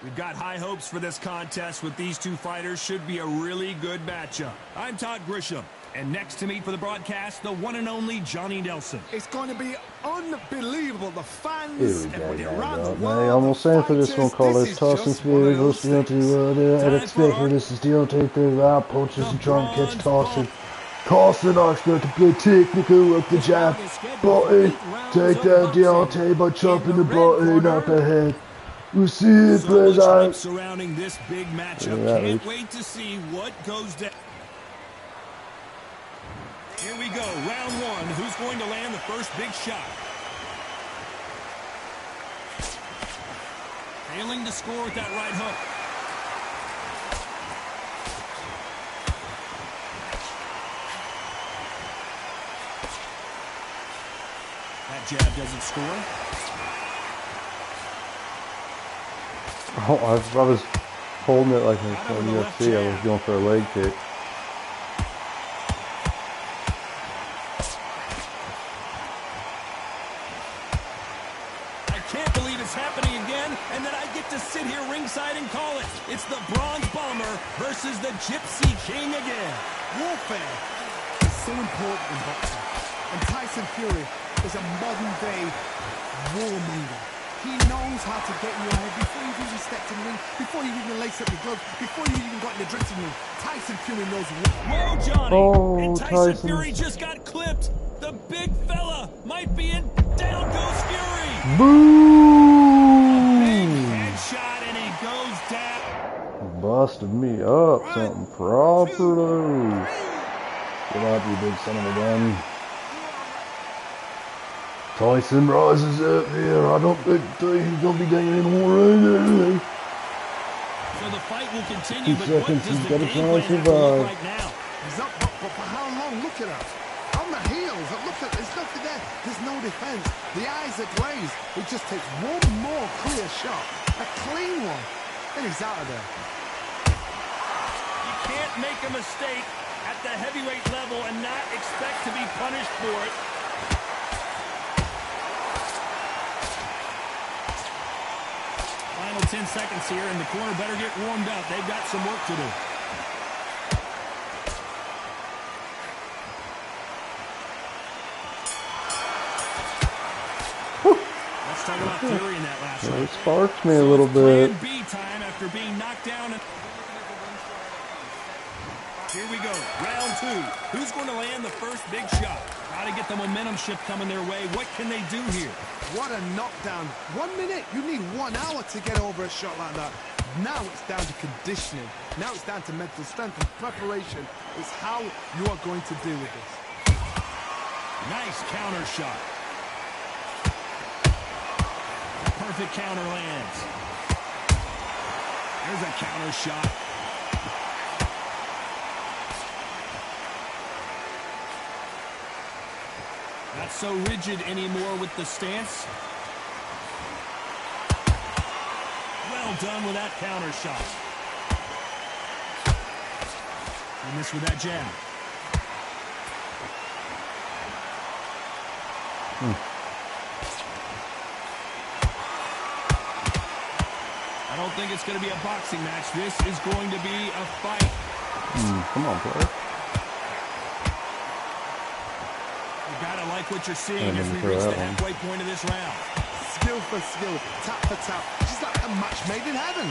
We've got high hopes for this contest with these two fighters. Should be a really good matchup. I'm Todd Grisham, and next to me for the broadcast, the one and only Johnny Nelson. It's going to be unbelievable. The fans around the world. Man, almost saying for this one, call this Tyson Fury versus Deontay. I expect for this is Deontay through out punches and trying to catch Tyson. Carson, I expect to play technical with the jab. Body, take down Deontay by chopping the body, not the head. We'll see it plays out. Surrounding this big matchup. Can't wait to see what goes down. Here we go, round one. Who's going to land the first big shot? Failing to score with that right hook. That jab doesn't score. Oh, I was holding it like in UFC. I was going for a leg kick. I can't believe it's happening again, and then I get to sit here ringside and call it. It's the Bronze Bomber versus the Gypsy King again. Warfare is so important in boxing. And Tyson Fury is a modern-day warmonger. He knows how to get you ahead before you've even stepped in the ring, before you even laced up your gloves, before you even got in the dressing room. Tyson Fury knows what. Whoa, Johnny! Oh, and Tyson Fury just got clipped. The big fella might be in. Down goes Fury. Boom! A big headshot, and he goes down. Busted me up, something proper. Get out, you big son of a gun. Tyson rises up here. I don't think he's going to be getting any more right. So the fight will continue, but what does the he's got a game plan chance to have to look survive. like now? He's up, but for how long? Look at us. On the heels. Look at, there's nothing there. There's no defense. The eyes are glazed. It just takes one more clear shot. A clean one. And he's out of there. You can't make a mistake at the heavyweight level and not expect to be punished for it. Final 10 seconds here, and the corner better get warmed up. They've got some work to do. Let's talk about Fury in that last round. It sparked me a little bit. Plan B time after being knocked down. Here we go, round two. Who's going to land the first big shot? Got to get the momentum shift coming their way. What can they do here? What a knockdown. 1 minute. You need 1 hour to get over a shot like that. Now it's down to conditioning. Now it's down to mental strength and preparation. It's how you are going to deal with this. Nice counter shot. Perfect counter lands. There's a counter shot. Not so rigid anymore with the stance. Well done with that counter shot. And this with that jab. I don't think it's going to be a boxing match. This is going to be a fight. Come on, player. You gotta like what you're seeing as we reach the halfway point of this round. Skill for skill, tap for tap, just like a match made in heaven.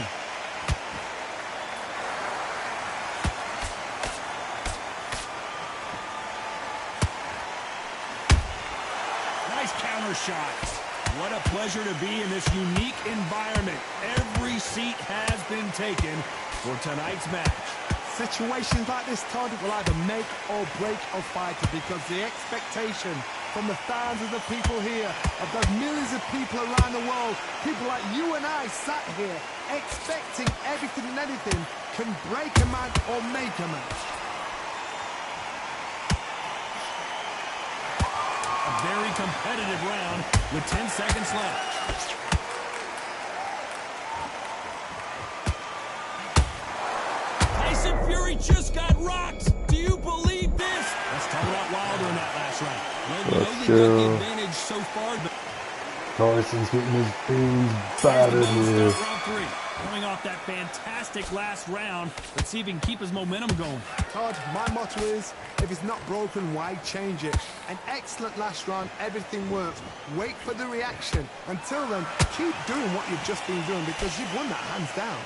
Nice counter shot. What a pleasure to be in this unique environment. Every seat has been taken for tonight's match. Situations like this, Todd, will either make or break a fighter because the expectation from the thousands of people here, of those millions of people around the world, people like you and I sat here expecting everything and anything can break a man or make a match. A very competitive round with 10 seconds left. Tyson Fury just got rocked. Do you believe this? Let's talk about Wilder in that last round. Well, we know they got the advantage so far, but Tyson's getting his beans battered here. Coming off that fantastic last round, let's see if he can keep his momentum going. Todd, my motto is, if it's not broken, why change it? An excellent last round, everything works. Wait for the reaction. Until then, keep doing what you've just been doing because you've won that hands down.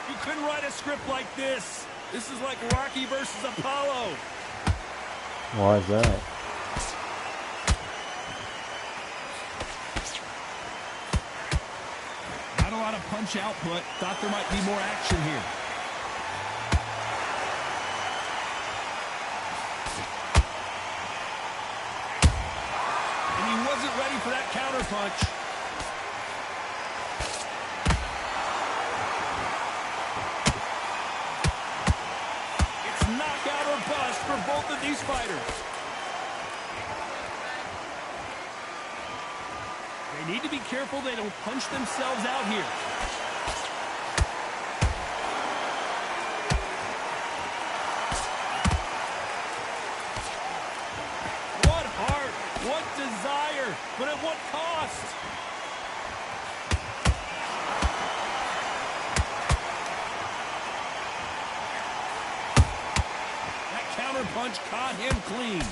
You couldn't write a script like this. This is like Rocky versus Apollo. Why is that? Not a lot of punch output. Thought there might be more action here. And he wasn't ready for that counter punch. It's knockout or bust for both of these fighters. They need to be careful they don't punch themselves out here. What heart, what desire, but at what cost? That counter punch caught him clean.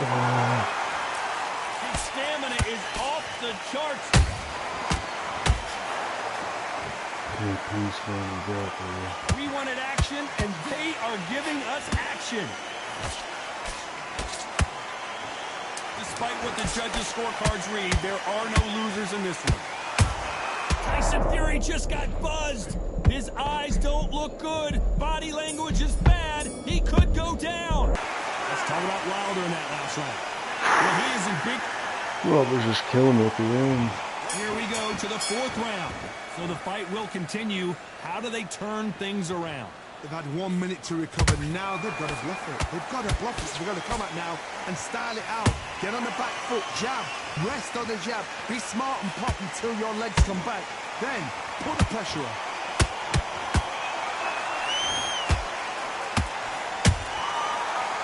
His stamina is off the charts. We wanted action, and they are giving us action. Despite what the judges' scorecards read, there are no losers in this one. Tyson Fury just got buzzed. His eyes don't look good. Body language is bad. He could go down. Let's talk about Wilder in that last round. Well, he is in big... Well, they're just killing me at the end. Here we go to the fourth round. So the fight will continue. How do they turn things around? They've had 1 minute to recover. Now they've got to bluff it. They've got to bluff it. So they've got to come out now and style it out. Get on the back foot, jab, rest on the jab. Be smart and pop until your legs come back. Then put the pressure on.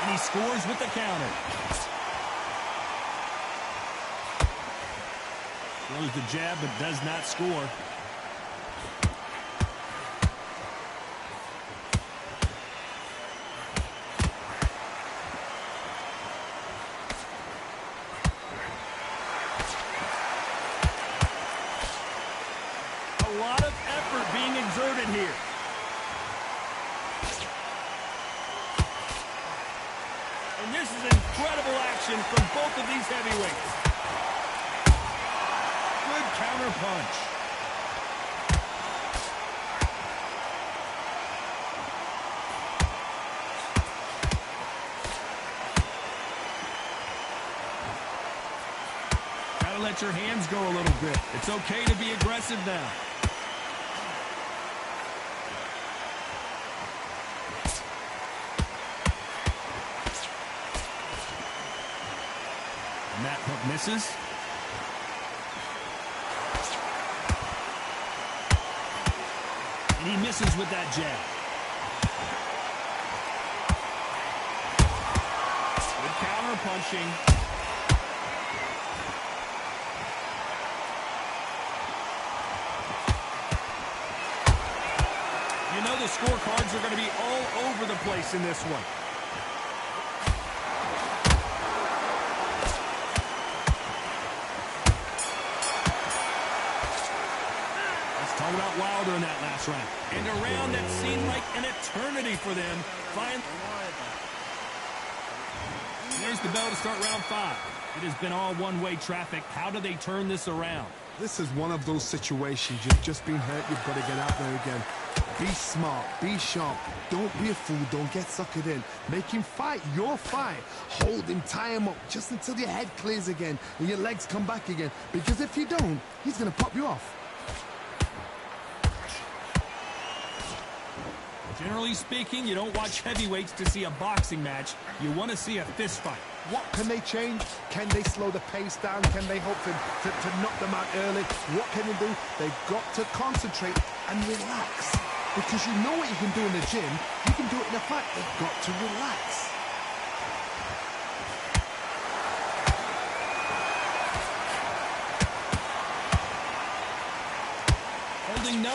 And he scores with the counter. Throws the jab but does not score. A lot of effort being exerted here. And this is incredible action from both of these heavyweights. Good counter punch. Gotta let your hands go a little bit. It's okay to be aggressive now. And that hook misses. And he misses with that jab. Good counter punching. You know the scorecards are going to be all over the place in this one. Talk about Wilder in that last round. And a round that seemed like an eternity for them. There's the bell to start round 5. It has been all one-way traffic. How do they turn this around? This is one of those situations. You've just been hurt. You've got to get out there again. Be smart. Be sharp. Don't be a fool. Don't get suckered in. Make him fight your fight. Hold him. Tie him up just until your head clears again and your legs come back again. Because if you don't, he's going to pop you off. Generally speaking, you don't watch heavyweights to see a boxing match. You want to see a fist fight. What can they change? Can they slow the pace down? Can they hope to knock them out early? What can they do? They've got to concentrate and relax. Because you know what you can do in the gym. You can do it in a fight. They've got to relax.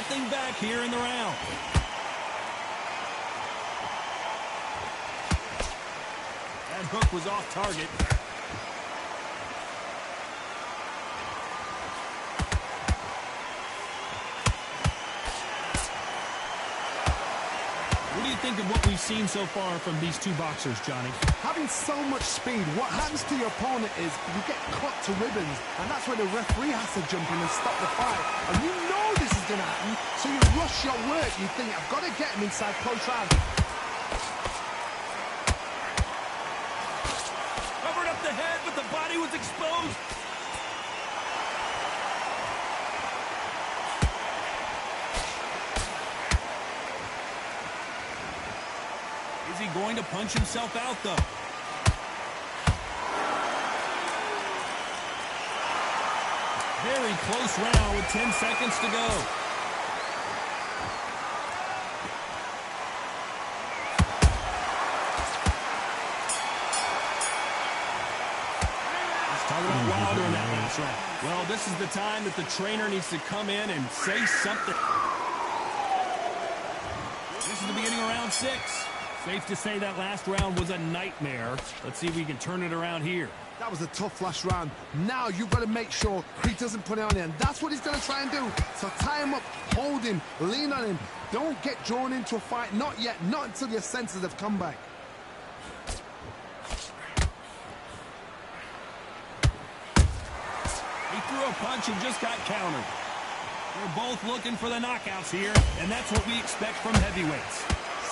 nothing back here in the round. That hook was off target. What do you think of what we've seen so far from these two boxers, Johnny? Having so much speed, what happens to your opponent is you get cut to ribbons, and that's where the referee has to jump in and stop the fight. And you know this is going to happen, so you rush your work. You think, I've got to get him inside close round. Covered up the head, but the body was exposed. Is he going to punch himself out, though? Very close round with 10 seconds to go. Let's talk about Wilder in that last round. Well, this is the time that the trainer needs to come in and say something. This is the beginning of round 6. Safe to say that last round was a nightmare. Let's see if we can turn it around here. That was a tough last round. Now you've got to make sure he doesn't put it on him. That's what he's going to try and do. So tie him up, hold him, lean on him. Don't get drawn into a fight. Not yet. Not until your senses have come back. He threw a punch and just got countered. They're both looking for the knockouts here, and that's what we expect from heavyweights.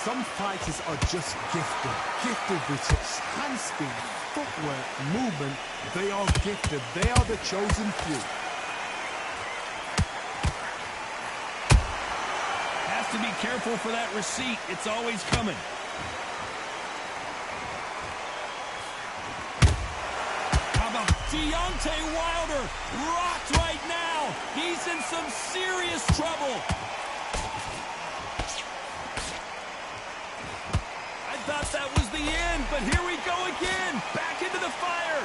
Some fighters are just gifted. Gifted with such hand speed, footwork, movement. They are gifted. They are the chosen few. Has to be careful for that receipt. It's always coming. How about Deontay Wilder? Rocked right now. He's in some serious trouble. Thought that was the end, but here we go again. Back into the fire.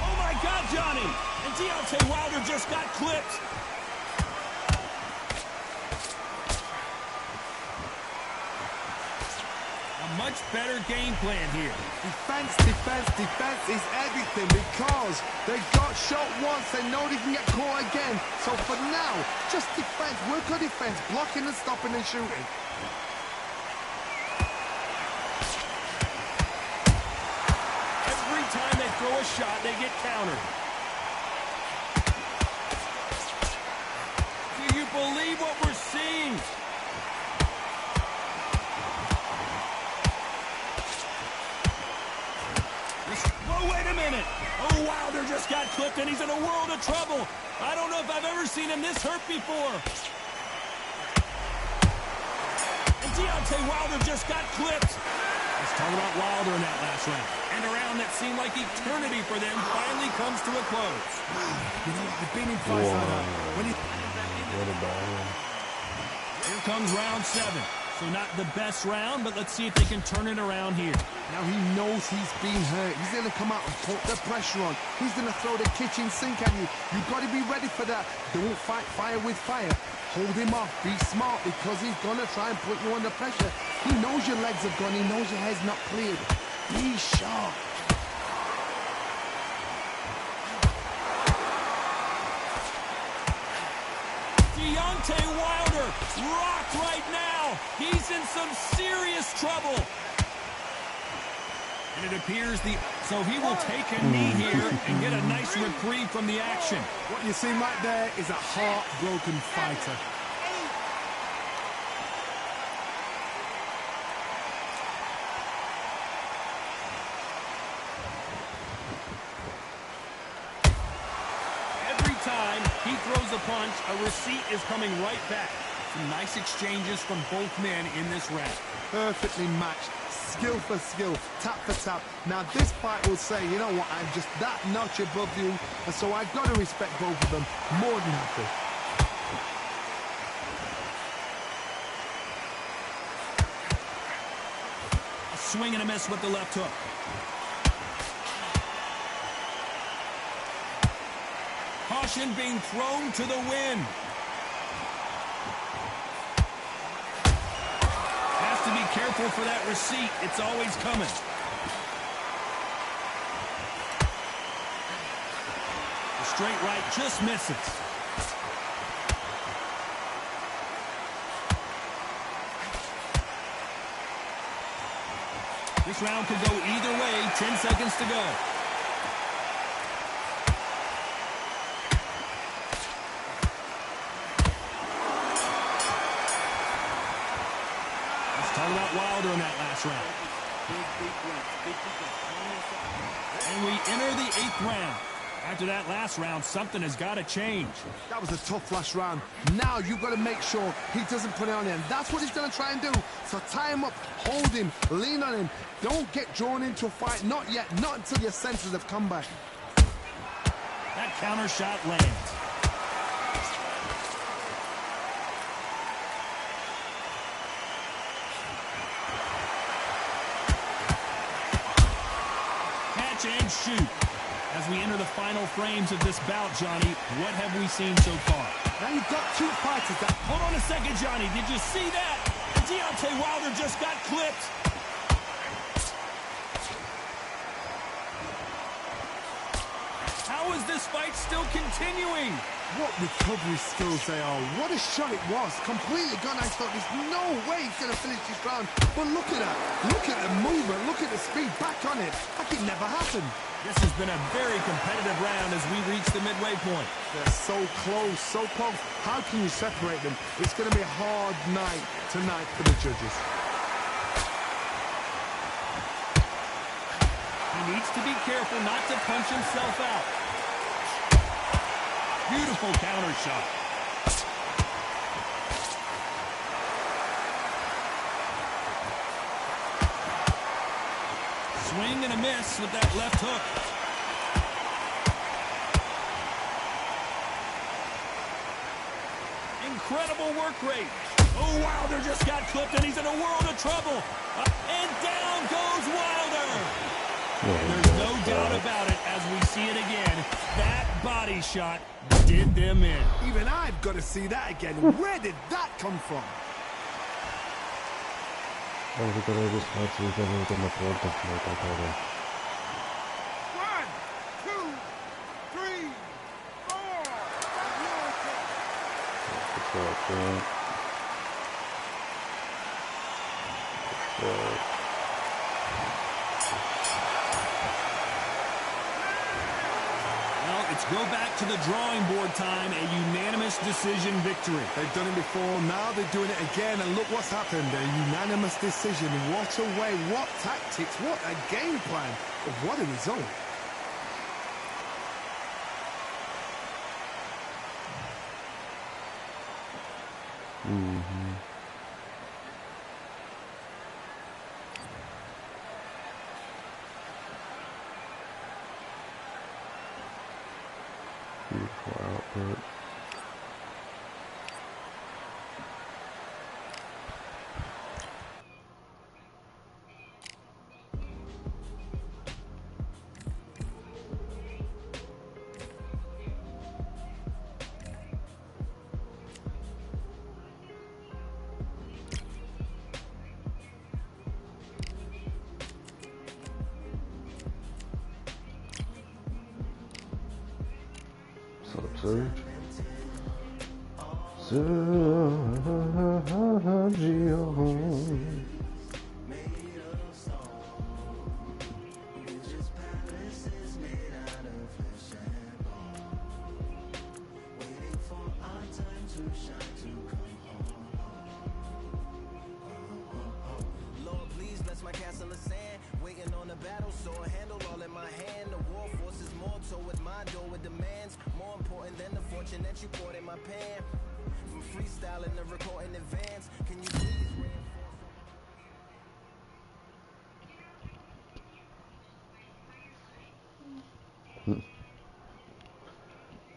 Oh, my God, Johnny. And Deontay Wilder just got clipped. A much better game plan here. Defense, defense, defense is everything because they got shot once. They know they can get caught again. So for now, just defense. Work on defense, blocking and stopping and shooting. Time they throw a shot, they get countered. Do you believe what we're seeing? Whoa, wait a minute. Oh, Wilder just got clipped, and he's in a world of trouble. I don't know if I've ever seen him this hurt before. And Deontay Wilder just got clipped. Let's talk about Wilder in that last round. And a round that seemed like eternity for them finally comes to a close. You know, I've been in fights like that. When Here comes round 7. So not the best round, but let's see if they can turn it around here. Now he knows he's been hurt. He's going to come out and put the pressure on. He's going to throw the kitchen sink at you. You've got to be ready for that. Don't fight fire with fire. Hold him off. Be smart because he's going to try and put you under pressure. He knows your legs are gone. He knows your head's not cleared. Be sharp. Deontay Wilder rocked right now. He's in some serious trouble. And it appears so he will take a knee here and get a nice reprieve from the action. What you see right there is a heartbroken fighter. Every time he throws a punch, a receipt is coming right back. Some nice exchanges from both men in this round. Perfectly matched. Skill for skill, tap for tap. Now this fight will say, you know what, I'm just that notch above you, and so I've got to respect both of them more than happy. A swing and a miss with the left hook. Caution being thrown to the wind. careful for that receipt. It's always coming. The straight right just misses. This round could go either way. 10 seconds to go. Let's talk about Wilder in that last round. And we enter the 8th round. After that last round, something has got to change. That was a tough last round. Now you've got to make sure he doesn't put it on him. That's what he's going to try and do. So tie him up, hold him, lean on him. Don't get drawn into a fight. Not yet. Not until your senses have come back. That counter shot lands. Catch and shoot. As we enter the final frames of this bout, Johnny, what have we seen so far? Now you've got two fighters that... Hold on a second, Johnny. Did you see that? Deontay Wilder just got clipped. How is this fight still continuing? What recovery skills they are. What a shot it was. Completely gone. I thought there's no way he's going to finish this round. But look at that. Look at the movement. Look at the speed. Back on it. Like it never happened. This has been a very competitive round as we reach the midway point. They're so close, so close. How can you separate them? It's going to be a hard night tonight for the judges. He needs to be careful not to punch himself out. Beautiful counter shot. Swing and a miss with that left hook. Incredible work rate. Oh, Wilder just got clipped and he's in a world of trouble. And down goes Wilder. There's no doubt about it as we see it again. That body shot did them in. Even I've got to see that again. Where did that come from? One, two, three, four. It's go back to the drawing board time, a unanimous decision victory. They've done it before, now they're doing it again, and look what's happened. A unanimous decision. What a way, what tactics, what a game plan. What a result. Beautiful output. Sergio.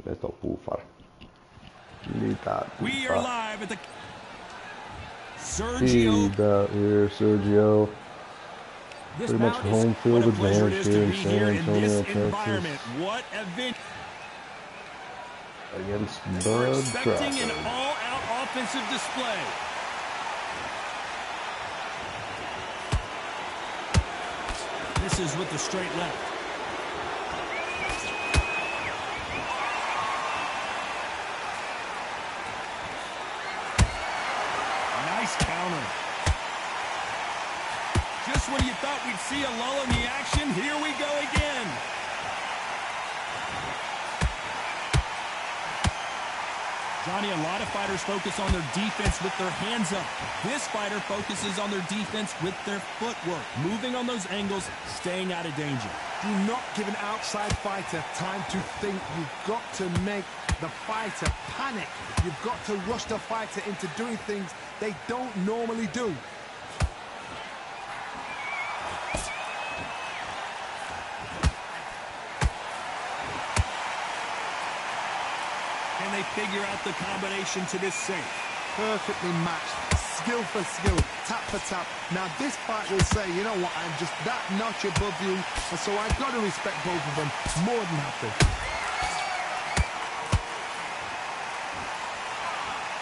Let's go bufar. We are live at the Sergio. Here, Sergio. Pretty much home field advantage here in San Antonio, Texas. What a venue. Against We're Bud expecting Crawford. an all-out offensive display. Misses with the straight left. Nice counter. Just when you thought we'd see a lull in the action, here we go again. Johnny, a lot of fighters focus on their defense with their hands up. This fighter focuses on their defense with their footwork, moving on those angles, staying out of danger. Do not give an outside fighter time to think. You've got to make the fighter panic. You've got to rush the fighter into doing things they don't normally do. Can they figure out the combination to this save? Perfectly matched, skill for skill, tap for tap. Now this fight will say, you know what, I'm just that notch above you, and so I've got to respect both of them more than happy.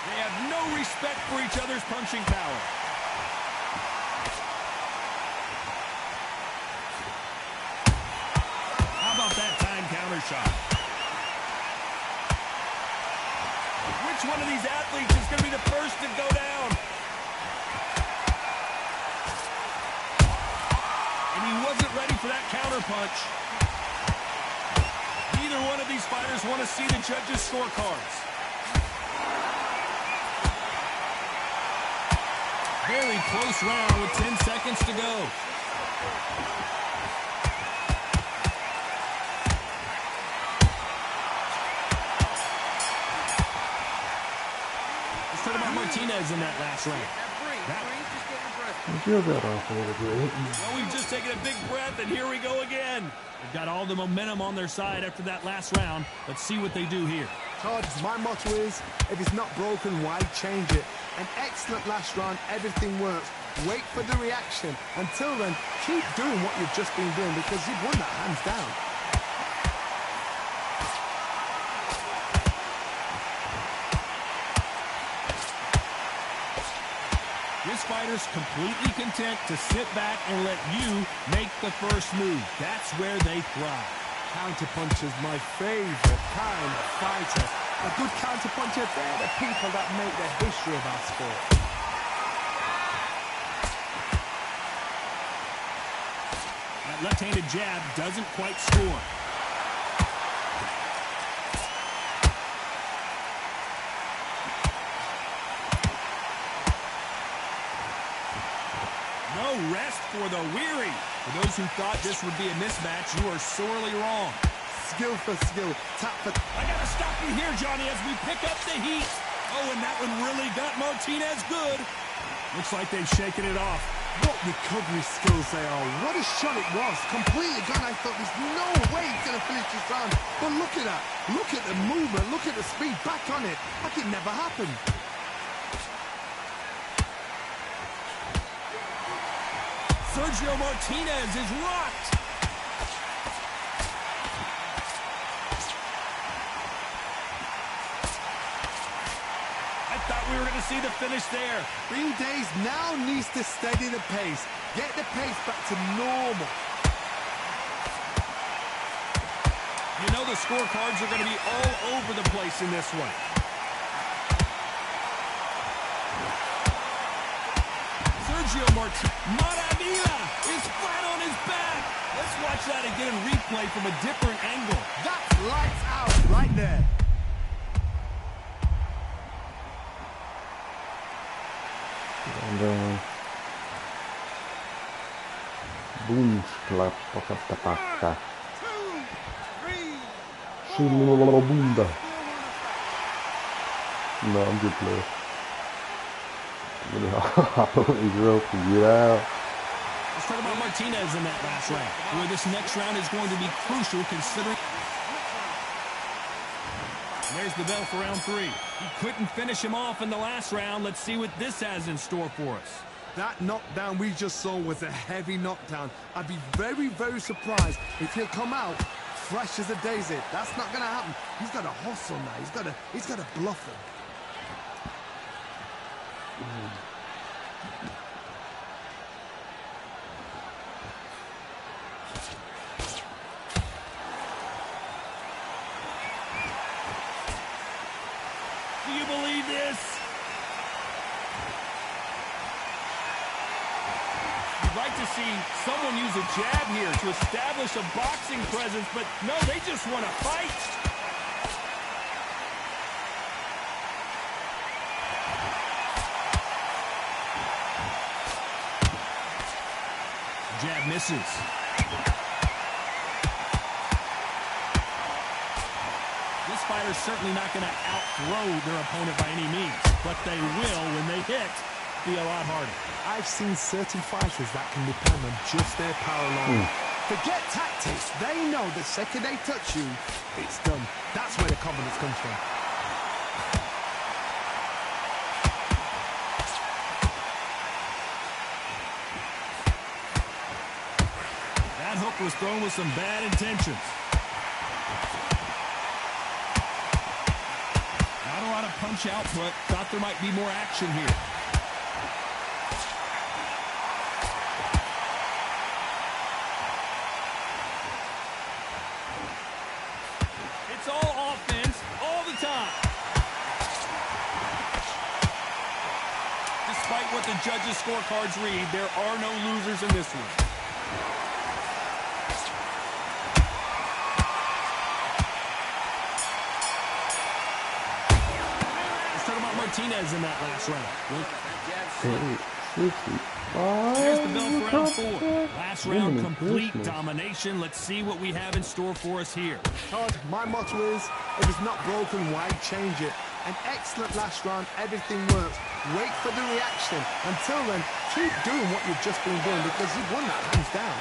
They have no respect for each other's punching power. How about that time counter shot? Which one of these athletes is going to be the first to go down? And he wasn't ready for that counter punch. Neither one of these fighters want to see the judges' scorecards. Very close round with 10 seconds to go. Martinez in that last round. Well, we've just taken a big breath, and here we go again. They've got all the momentum on their side after that last round. Let's see what they do here. Todd, my motto is, if it's not broken, why change it? An excellent last round, everything works. Wait for the reaction. Until then, keep doing what you've just been doing because you've won that hands down. This fighter's completely content to sit back and let you make the first move. That's where they thrive. Counterpuncher's my favorite kind of fighter. A good counterpuncher, they're the people that make the history of our sport. That left-handed jab doesn't quite score. No rest for the weary. For those who thought this would be a mismatch, you are sorely wrong. Skill for skill, tap for... I gotta stop you here, Johnny, as we pick up the heat. Oh, and that one really got Martinez good. Looks like they've shaken it off. What recovery skills they are. What a shot it was. Completely gone. I thought there's no way he's going to finish this round. But look at that. Look at the movement. Look at the speed. Back on it. Like it never happened. Sergio Martinez is rocked. I thought we were going to see the finish there. Green Days now needs to steady the pace. Get the pace back to normal. You know the scorecards are going to be all over the place in this one. Sergio Maravilla is flat on his back. Let's watch that again in replay from a different angle. That's lights out right there. Boomsklappa katta pakka. Bunda. No, I'm good player. Really hop over his rope and get out. Let's talk about Martinez in that last round, where this next round is going to be crucial considering... There's the bell for round 3. He couldn't finish him off in the last round. Let's see what this has in store for us. That knockdown we just saw was a heavy knockdown. I'd be very, very surprised if he'll come out fresh as a daisy. That's not going to happen. He's got to hustle now. He's got to bluff him. to see someone use a jab here to establish a boxing presence, but no, they just want to fight. Jab misses. This fighter's certainly not going to outthrow their opponent by any means, but they will, when they hit, be a lot harder. I've seen certain fighters that can depend on just their power alone. Forget tactics. They know the second they touch you, it's done. That's where the confidence comes from. That hook was thrown with some bad intentions. Not a lot of punch output. Thought there might be more action here. It's all offense all the time. Despite what the judges' scorecards read, there are no losers in this one. Martinez in that last round. Here's the bell for round 4. Last round, complete domination. Let's see what we have in store for us here. Todd, my motto is, if it's not broken, why change it? An excellent last round, everything works. Wait for the reaction. Until then, keep doing what you've just been doing because you've won that hands down.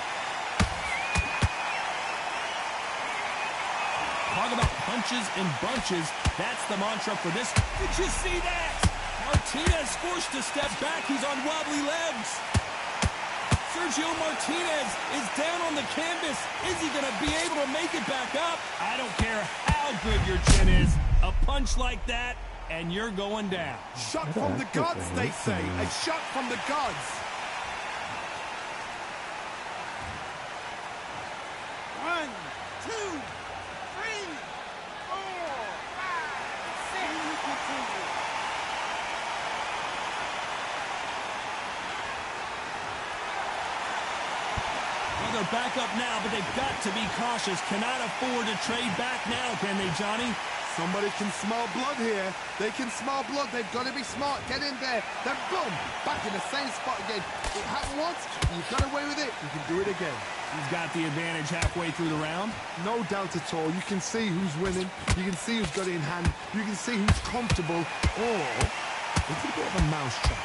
Talk about punches and bunches. That's the mantra for this. Did you see that? Martinez forced to step back. He's on wobbly legs. Sergio Martinez is down on the canvas. Is he going to be able to make it back up? I don't care how good your chin is. A punch like that, and you're going down. Shot from the gods, they say. A shot from the gods. 1, 2, 3, 4, 5, 6. Well, they're back up now, but they've got to be cautious. Cannot afford to trade back now, can they, Johnny? Somebody can smell blood here. They can smell blood. They've got to be smart. Get in there. Then boom, back in the same spot again. It happened once. You've got away with it. You can do it again. He's got the advantage halfway through the round. No doubt at all. You can see who's winning. You can see who's got it in hand. You can see who's comfortable. Or it's a bit of a mousetrap.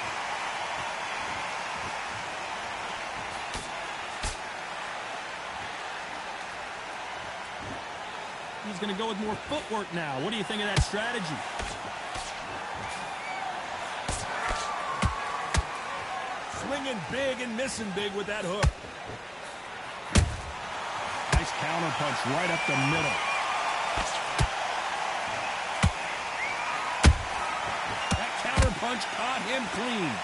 He's going to go with more footwork now. What do you think of that strategy? Swinging big and missing big with that hook. Nice counter punch right up the middle. That counter punch caught him clean.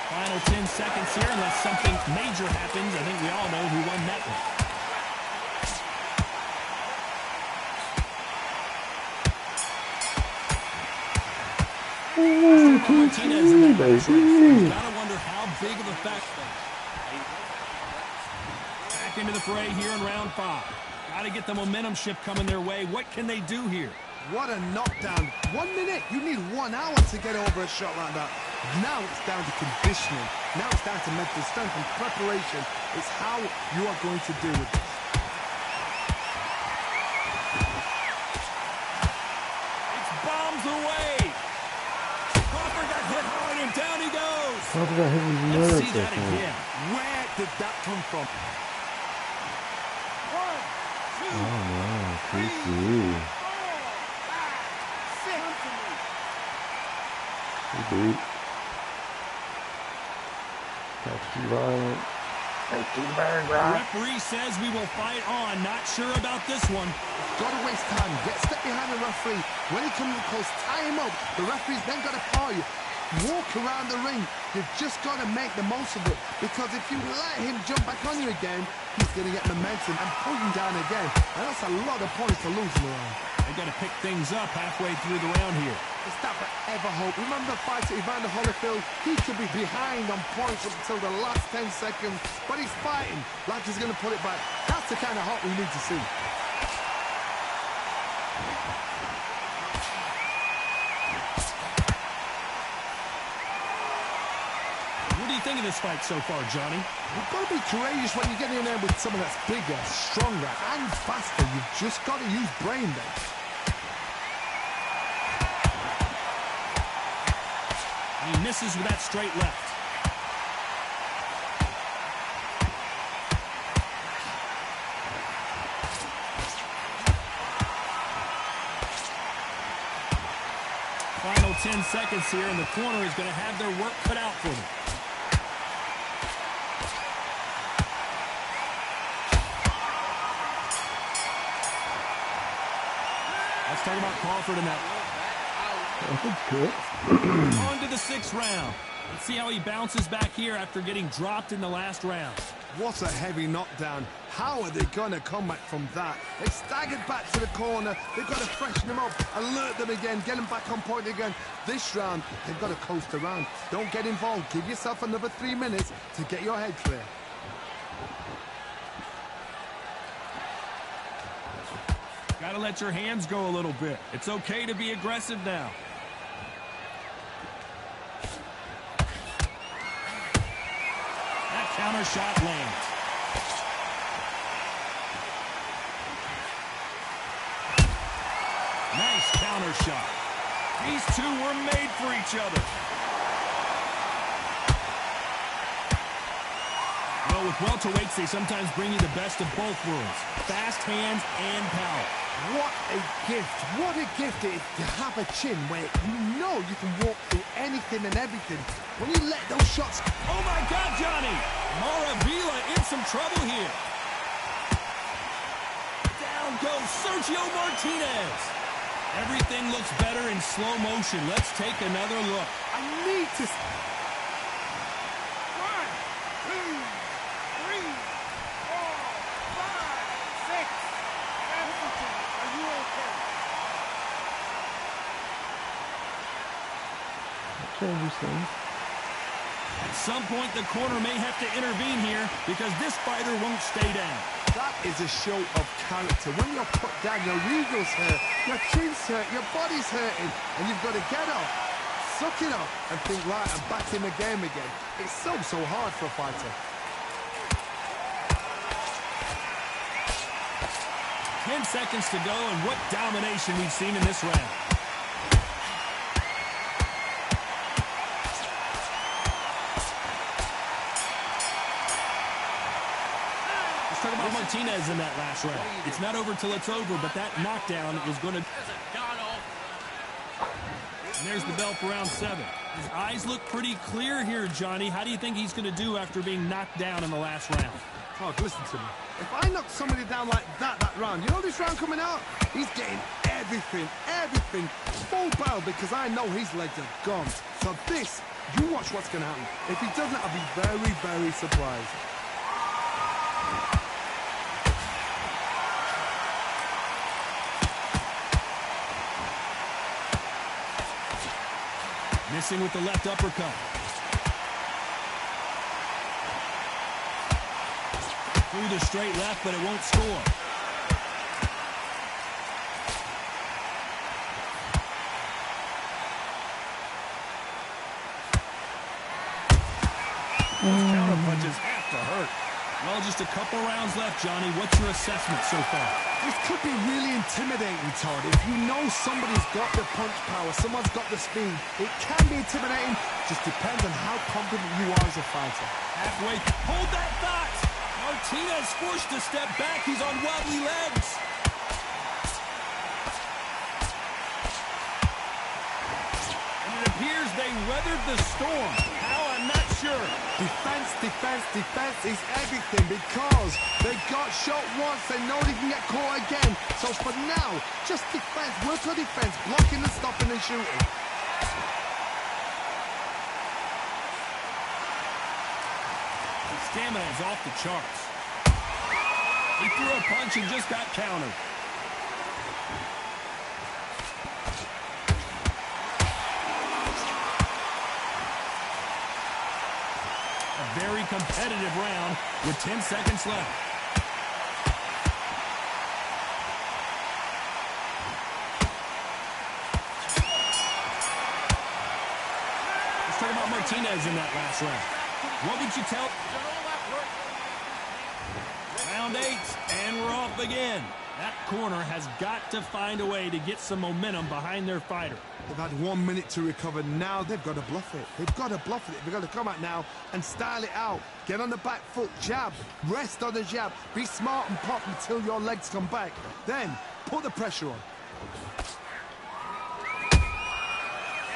Final 10 seconds here, unless something major happens. I think we all know who won that one. Martinez in that last race. Gotta wonder how big of a factor. Back into the fray here in round 5. Gotta get the momentum shift coming their way. What can they do here? What a knockdown. 1 minute. You need 1 hour to get over a shot like that. Now it's down to conditioning. Now it's down to mental strength and preparation. It's how you are going to deal with this. It's bombs away. Crawford got hit hard and down he goes. Crawford got hit with Let's nerves, see that again. Where did that come from? 1, 2, Oh no, 3, PC. 4, 5, 6. Beat. That's too violent. That's too bad, The right? referee says we will fight on. Not sure about this one. Got to waste time. Get step behind the referee. When he comes close, tie him up. The referee's then got to power you. Walk around the ring. You've just got to make the most of it. Because if you let him jump back on you again, he's going to get momentum and pull you down again. And that's a lot of points to lose in the round. They got to pick things up halfway through the round here. It's that forever hope. Remember the fight at Evander Holyfield? He could be behind on points up until the last 10 seconds, but he's fighting like he's going to put it back. That's the kind of hope we need to see. What do you think of this fight so far, Johnny? You've got to be courageous when you get in there with someone that's bigger, stronger, and faster. You've just got to use brain then. He misses with that straight left. Final 10 seconds here, and the corner is going to have their work cut out for them. Let's talk about Crawford in that one. Good. On to the 6th round. Let's see how he bounces back here after getting dropped in the last round. What a heavy knockdown. How are they going to come back from that? They staggered back to the corner. They've got to freshen them up, alert them again, get them back on point again. This round, they've got to coast around. Don't get involved. Give yourself another 3 minutes to get your head clear. Got to let your hands go a little bit. It's okay to be aggressive now. That counter shot lands. Nice counter shot. These two were made for each other. Well, with welterweights, they sometimes bring you the best of both worlds. Fast hands and power. What a gift. What a gift it is to have a chin where you know you can walk through anything and everything. When you let those shots... Oh, my God, Johnny! Maravilla in some trouble here. Down goes Sergio Martinez. Everything looks better in slow motion. Let's take another look. I need to... 1, 2, 3, 4, 5, 6, 7. Are you okay? Changes things. At some point, the corner may have to intervene here because this fighter won't stay down. That is a show of character. When you're put down, your ego's hurt, your chin's hurt, your body's hurting, and you've got to get up, suck it up, and think, right, I'm back in the game again. It's so hard for a fighter. 10 seconds to go, and what domination we've seen in this round. Let's talk about Martinez in that last round. It's not over till it's over, but that knockdown is going to... And there's the bell for round 7. His eyes look pretty clear here, Johnny. How do you think he's going to do after being knocked down in the last round? Oh, listen to me. If I knock somebody down like that round, you know this round coming out? He's getting everything, full barrel, because I know his legs are gone. So this, you watch what's going to happen. If he doesn't, I'll be very, very surprised. Missing with the left uppercut. Through the straight left, but it won't score. Those counter punches have to hurt. Well, just a couple rounds left, Johnny. What's your assessment so far? This could be really intimidating, Todd. If you know somebody's got the punch power, someone's got the speed, it can be intimidating. Just depends on how confident you are as a fighter. Halfway. Hold that thought. Martinez forced to step back. He's on wobbly legs. And it appears they weathered the storm. How? I'm not sure. Defense is everything, because they got shot once, they know they can get caught again. So for now, just defense, work on defense, blocking and stopping and shooting. Stamina is off the charts. He threw a punch and just got countered. very competitive round with 10 seconds left. Let's talk about Martinez in that last round. What would you tell? Round 8, and we're off again. That corner has got to find a way to get some momentum behind their fighter. They've had 1 minute to recover. Now they've got to bluff it. They've got to bluff it. They've got to come out now and style it out. Get on the back foot, jab, rest on the jab. Be smart and pop until your legs come back. Then put the pressure on.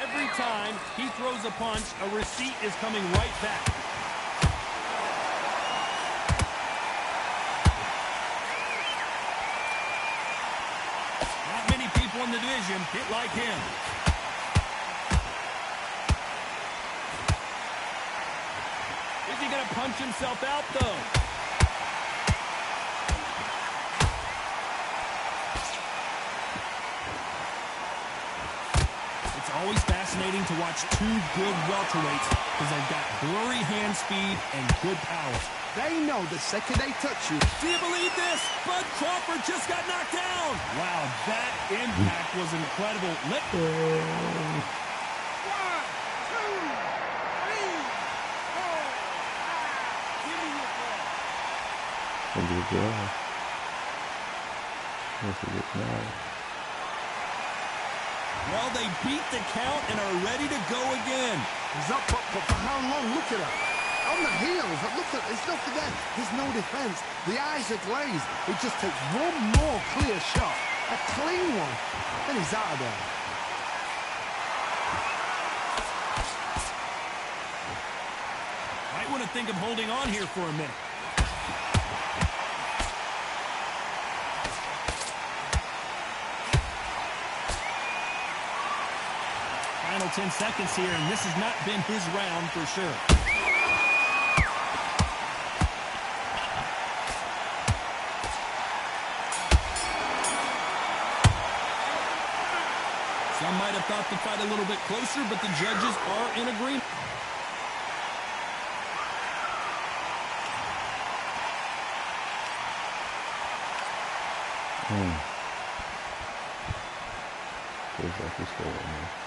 Every time he throws a punch, a receipt is coming right back. Not many people in the division hit like him. Is he going to punch himself out, though? It's always fascinating to watch two good welterweights because they've got blurry hand speed and good power. They know the second they touch you. Do you believe this? Bud Crawford just got knocked down. Wow, that impact was incredible. 1, 2, 3, 4, 5. Give me your ball. Good job. That's a good job. Well, they beat the count and are ready to go again. He's up, but for how long? Look at her. On the heels, look at, there's nothing there. There's no defense. The eyes are glazed. It just takes one more clear shot, a clean one, and he's out of there. Might want to think of holding on here for a minute. Final 10 seconds here, and this has not been his round for sure. Some might have thought the fight a little bit closer, but the judges are in agreement. Feels like he's still in there.